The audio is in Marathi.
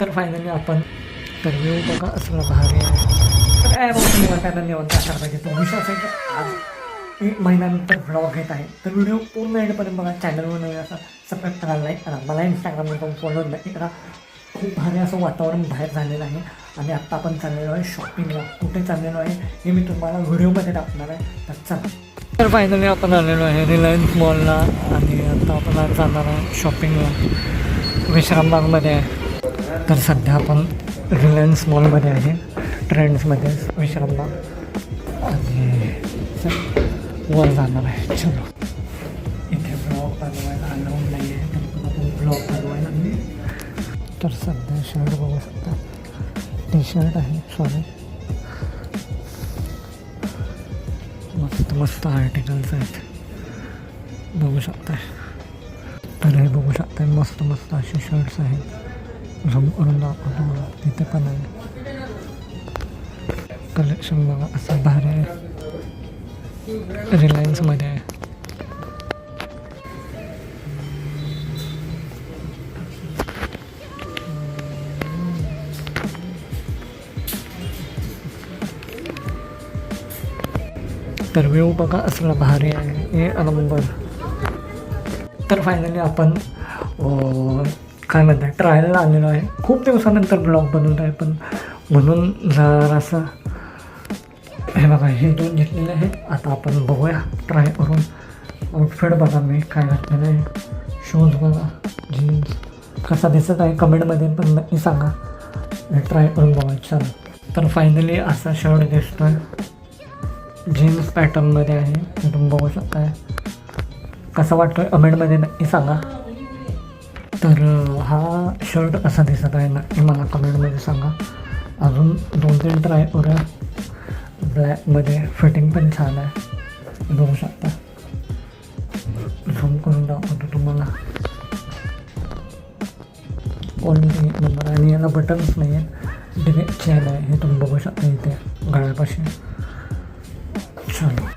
तर फायनली आपण तर व्ह्यू बघा असलं भारी आहे. तर काय बघा तुम्हाला काय निवंत असणार पाहिजे तो विश्वास आहे की आज 1 महिन्यानंतर व्लॉग घेत आहे. तर व्हिडिओ पूर्ण एंडपर्यंत बघा. चॅनलवर नवीन असं सबस्क्राईब करा, लाईक करा. मला इंस्टाग्रामवर पण फॉलो नक्की करा. खूप भारी असं वातावरण बाहेर झालेलं आहे आणि आत्ता आपण चाललेलो आहे शॉपिंगला. कुठे चाललेलो आहे हे मी तुम्हाला व्हिडिओमध्ये टाकणार आहे. तर चला. तर फायनली आपण आलेलो आहे रिलायन्स मॉलला आणि आता आपण आज जाणार आहे शॉपिंगला. विश्रामबागमध्ये आहे. तर सध्या आपण रिलायन्स मॉलमध्ये आहे, ट्रेंड्समध्ये विश्रामबाग, आणि वर जाणार आहे. चलो. इथे ब्लॉग बनवायला अलाउड नाही आहे तर आपण ब्लॉग बनवायला नाही. तर सध्या शर्ट बघू शकता, टी शर्ट आहे, सॉरी, मस्त मस्त आर्टिकल्स आहेत बघू शकताय. तर हे बघू शकताय मस्त मस्त असे शर्ट्स आहेत. झूम करून दाखवतो मला, तिथे पण आहे कलेक्शन बघा असं भारी आहे. रिलायन्समध्ये आहे. तर व्ह्यू बघा असला भारी आहे. हे नंबर. तर फायनली आपण काय म्हणतात ट्रायलला आलेलो आहे. खूप दिवसानंतर ब्लॉग बनवत आहे, पण म्हणून जरासं हे बघा हे 2 घेतलेले आहेत. आता आपण बघूया ट्राय करून. आउटफिट बघा मी काय घातलेलं आहे. शूज बघा, जीन्स कसा दिसत आहे कमेंटमध्ये पण नक्की सांगा. ट्राय करून बघा. चला. तर फायनली असा शर्ट दिसतो आहे, जीन्स पॅटर्नमध्ये आहे. तुम्ही बघू शकताय. कसा वाटतो आहे कमेंटमध्ये नक्की सांगा. तर हा शर्ट कसा दिसत आहे नक्की मला कमेंटमध्ये सांगा. अजून 2-3 ट्राय करूया. ब्लॅकमध्ये फिटिंग पण छान आहे, बघू शकता. झूम करून दाखवतो तुम्हाला. क्वालिटी नंबर आणि याला बटन्स नाही आहे, डिरेक्ट चेन आहे, हे तुम्ही बघू शकता इथे गळ्यापाशी. चलो.